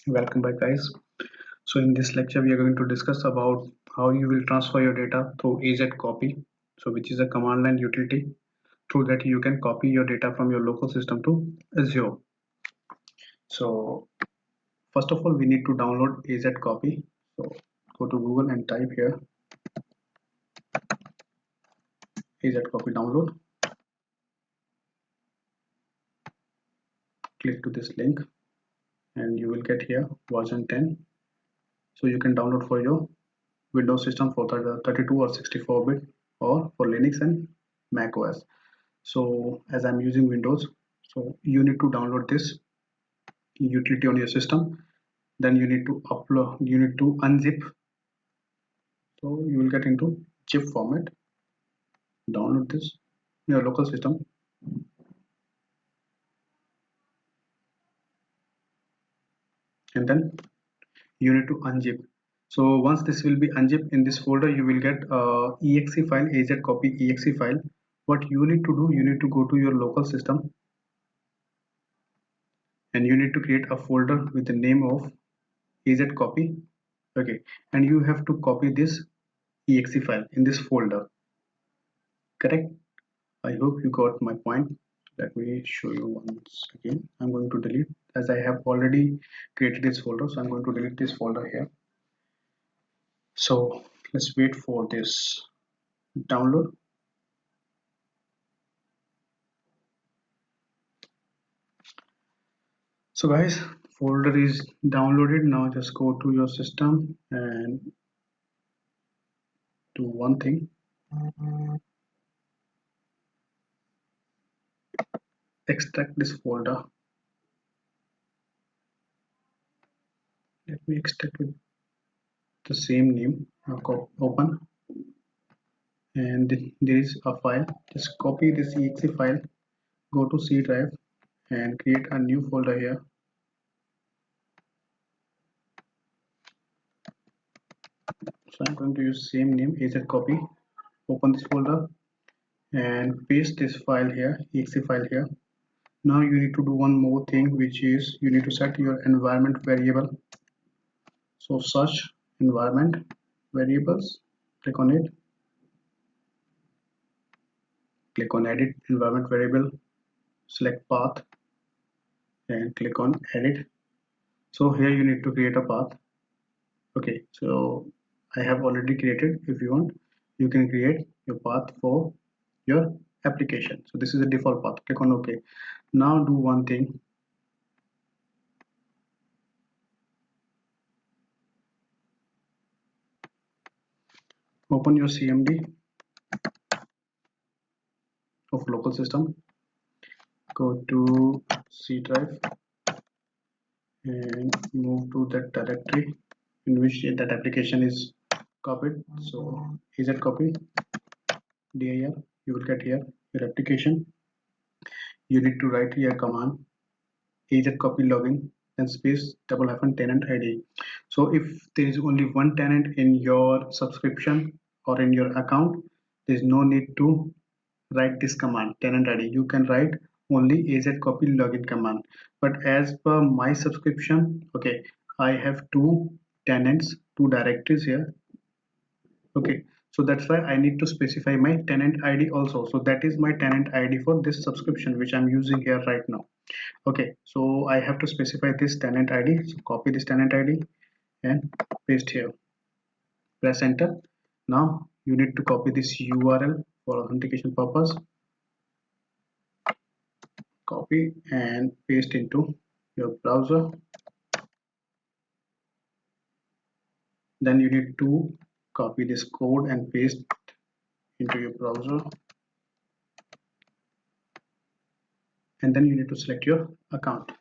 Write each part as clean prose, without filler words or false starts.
Welcome back, guys. So in this lecture we are going to discuss about how you will transfer your data through AZ copy, so which is a command line utility. Through that you can copy your data from your local system to Azure. So first of all we need to download AZ copy. So go to Google and type here AZ copy download. Click to this link and you will get here version 10. So you can download for your Windows system for 32 or 64-bit or for Linux and Mac OS. So as I'm using Windows, so you need to download this utility on your system. Then you need to upload, you need to unzip. So you will get into zip format. Download this in your local system. And then you need to unzip. So once this will be unzipped, in this folder you will get exe file, az copy exe file. What you need to do, you need to go to your local system and you need to create a folder with the name of az copy. Okay, and you have to copy this exe file in this folder. Correct? I hope you got my point. Let me show you once again. I'm going to delete, as I have already created this folder, so I'm going to delete this folder here. So let's wait for this download. So guys, folder is downloaded. Now just go to your system and do one thing. Extract this folder. Let me extract with the same name. Now go open, and there is a file. Just copy this exe file, go to C drive and create a new folder here. So I'm going to use same name az copy. Open this folder and paste this file here, exe file here. Now you need to do one more thing, which is you need to set your environment variable. So search environment variables, click on it, click on edit environment variable, select path and click on edit. So here you need to create a path. Okay, so I have already created. If you want, you can create your path for your application. So this is a default path. Click on OK. Now do one thing. Open your CMD of local system. Go to C drive and move to that directory in which that application is copied. So is that copy dir, you will get here your application. You need to write here command az copy login and space double hyphen tenant id. So if there is only one tenant in your subscription or in your account, there is no need to write this command tenant id. You can write only az copy login command. But as per my subscription, okay, I have two tenants, two directories here. Okay, so that's why I need to specify my tenant id also. So that is my tenant id for this subscription which I'm using here right now. Okay, so I have to specify this tenant id. So copy this tenant id and paste here, press enter. Now you need to copy this url for authentication purpose. Copy and paste into your browser. Then you need to copy this code and paste into your browser, and then you need to select your account.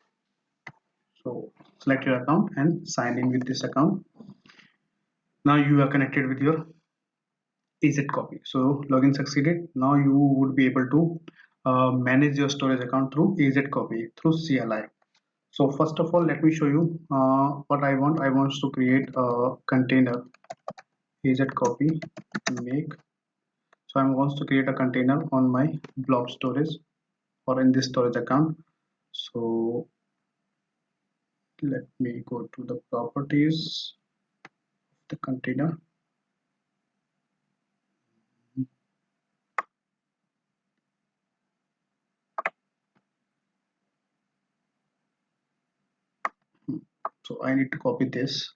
So select your account and sign in with this account. Now you are connected with your AZ copy. So login succeeded. Now you would be able to manage your storage account through AZ copy through CLI. So first of all, let me show you what I want. I want to create a container AZ copy make. So I want to create a container on my blob storage or in this storage account. So let me go to the properties of the container. So I need to copy this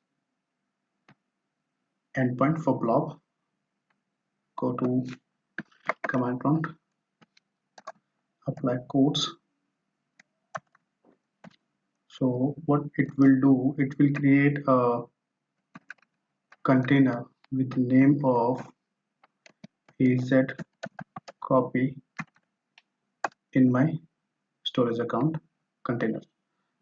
endpoint for blob. Go to command prompt, apply codes. So what it will do, it will create a container with the name of az copy in my storage account container.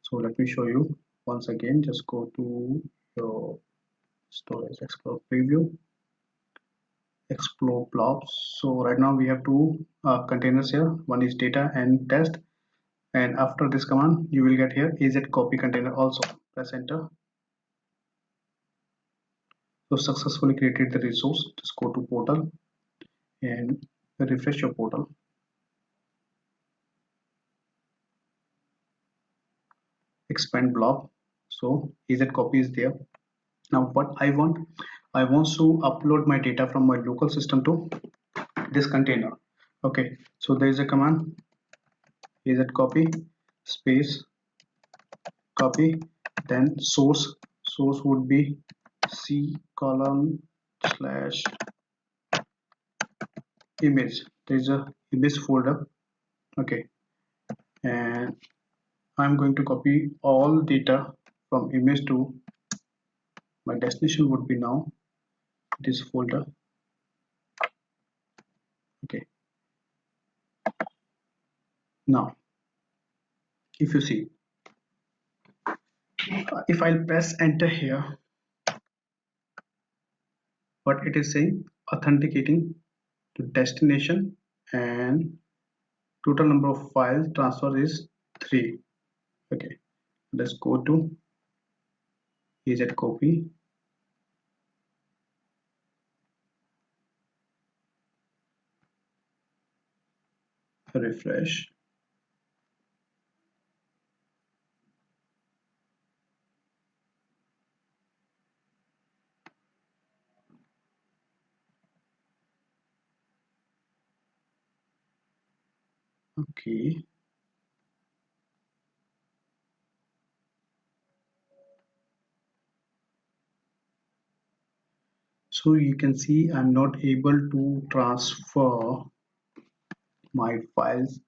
So let me show you once again. Just go to your storage explorer preview, explore blobs. So right now we have two containers here. One is data and test, and after this command you will get here az copy container also. Press enter. So successfully created the resource. Just go to portal and refresh your portal. Expand blob. So az copy is there. Now what I want to upload my data from my local system to this container. Okay, so there is a command az copy space copy, then source would be c colon slash image. There is a image folder. Okay, and I'm going to copy all data from image to my destination would be now this folder. Okay, now if you see, if I'll press enter here, what it is saying, authenticating to destination, and total number of file transfer is 3. Okay, let's go to az copy, refresh. Okay, so you can see I'm not able to transfer my files.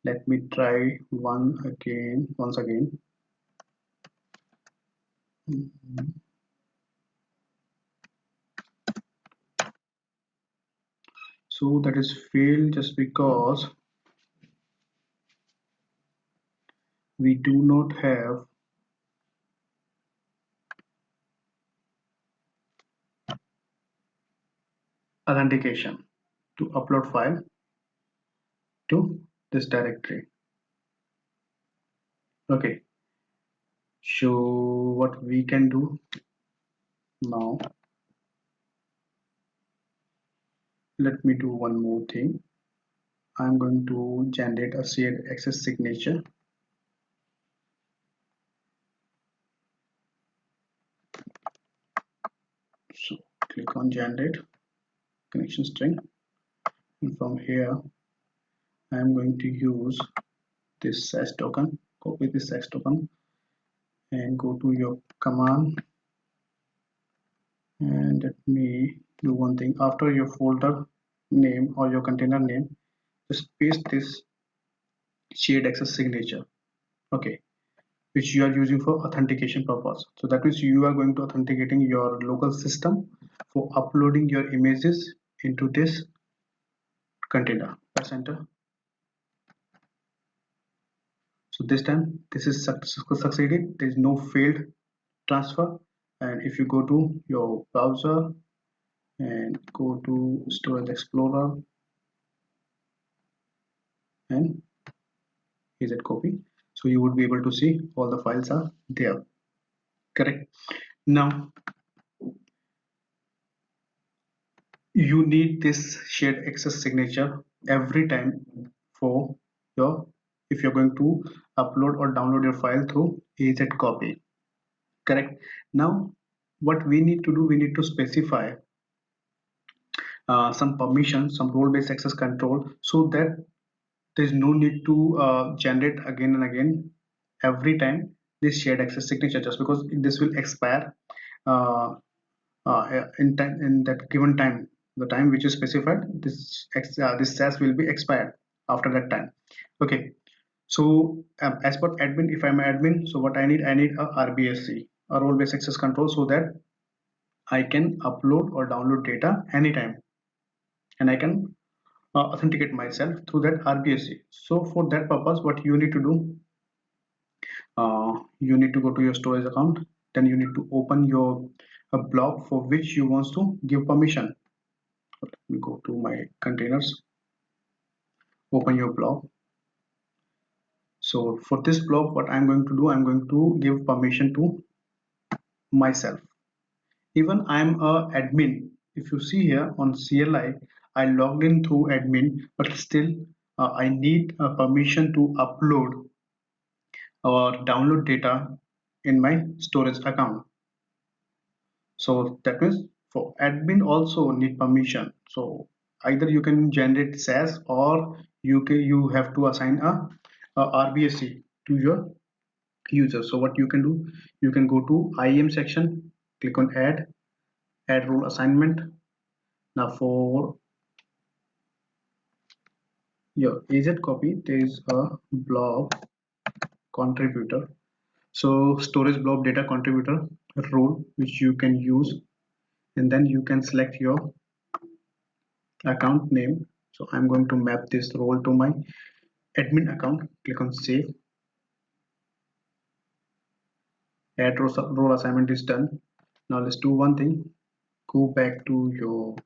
Let me try once again. So that is failed just because we do not have authentication to upload file to this directory. Okay, so what we can do now, let me do one more thing. I'm going to generate a shared access signature. So click on generate connection string, and from here I'm going to use this SASS token. Copy this SASS token and go to your command, and let me do one thing. After your folder name or your container name, just paste this shared access signature. Okay, which you are using for authentication purpose. So that means you are going to authenticating your local system for uploading your images into this container. Press enter. So this time this is succeeded. There is no failed transfer. And if you go to your browser and go to Storage Explorer and az copy, so you would be able to see all the files are there. Correct. Now you need this shared access signature every time for your, if you're going to upload or download your file through az copy. correct. Now what we need to do, we need to specify some permission, some role-based access control, so that there's no need to generate again and again every time this shared access signature, just because this will expire uh, in time, in that given time, the time which is specified, this SAS will be expired after that time. Okay, so as per admin, if I'm an admin, so what I need a RBAC, a role based access control, so that I can upload or download data anytime, and I can authenticate myself through that RBAC. So for that purpose, what you need to do, you need to go to your storage account, then you need to open your a blob for which you want to give permission. Let me go to my containers, open your blob. So for this blob, what I'm going to do, I'm going to give permission to myself. Even I'm a admin. If you see here on CLI, I logged in through admin, but still I need permission to upload or download data in my storage account. So that means for admin also need permission. So either you can generate SAS, or you have to assign a RBAC to your user. So what you can do, you can go to IAM section, click on add role assignment. Now for your AZ copy, there is a blob contributor. So storage blob data contributor role which you can use, and then you can select your account name. So I'm going to map this role to my admin account. Click on save. Add role assignment is done. Now let's do one thing. Go back to your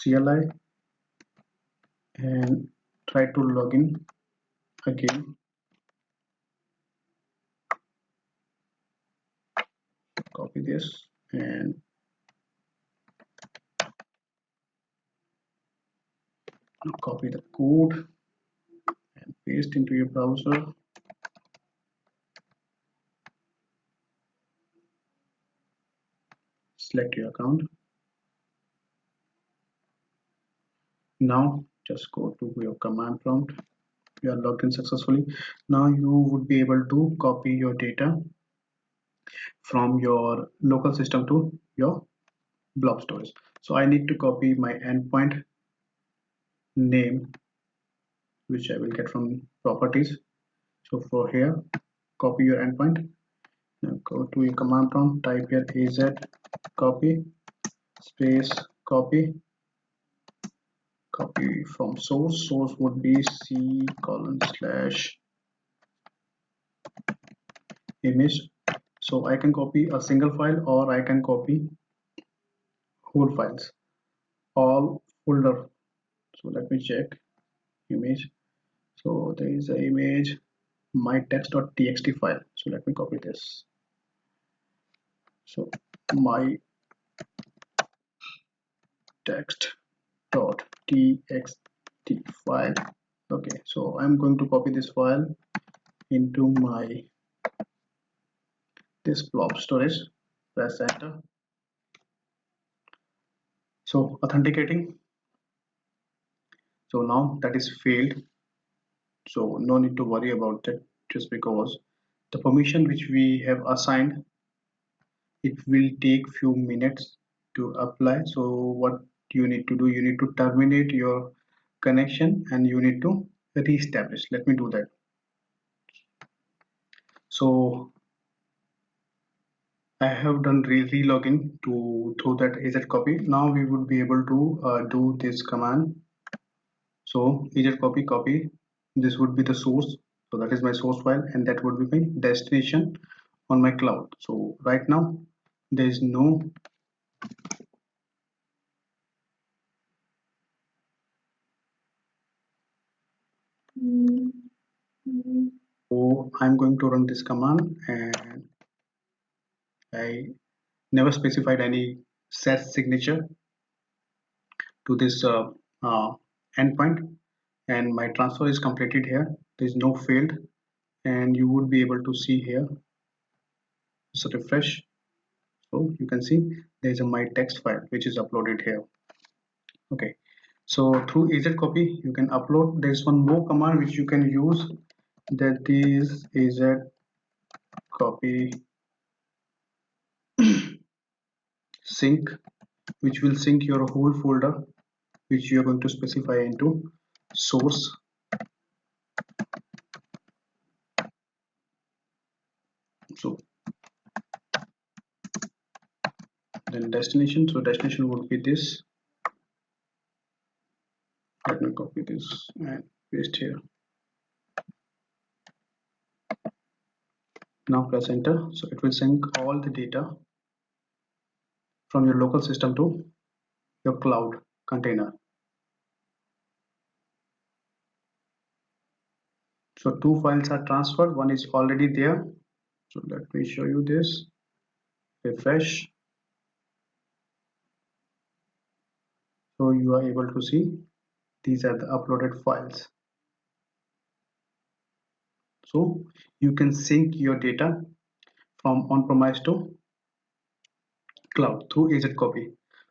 CLI and try to log in again. Copy this and copy the code and paste into your browser. Select your account. Now just go to your command prompt. You are logged in successfully. Now you would be able to copy your data from your local system to your blob storage. So I need to copy my endpoint name, which I will get from properties. So for here, copy your endpoint. Now go to your command prompt, type here az copy space copy from source. Source would be c:/image. So I can copy a single file, or I can copy whole files, all folder. So let me check image. So there is an image, my text.txt file. So let me copy this. So my text.txt file. Okay, so I'm going to copy this file into my this blob storage. Press enter. So authenticating. So now that is failed. So no need to worry about that, just because the permission which we have assigned, it will take few minutes to apply. So what you need to do, you need to terminate your connection and you need to reestablish. Let me do that. So I have done re-login to through that AZ copy. Now we would be able to do this command. So AZ copy, this would be the source. So that is my source file, and that would be my destination on my cloud. So right now there is no so I'm going to run this command, and I never specified any SAS signature to this endpoint, and my transfer is completed here. There is no failed, and you would be able to see here So refresh. So you can see there is a my text file which is uploaded here. Okay, so through AZ copy you can upload. There's one more command which you can use, that is AZ copy sync, which will sync your whole folder which you are going to specify into source. So then destination, so destination would be this. Let me copy this and paste here. Now press enter. So it will sync all the data from your local system to your cloud container. So two files are transferred, one is already there. So let me show you this. Refresh. So you are able to see these are the uploaded files. So you can sync your data from on-premise to cloud through AZ copy.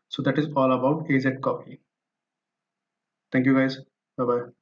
So that is all about AZ copy. Thank you guys. Bye bye.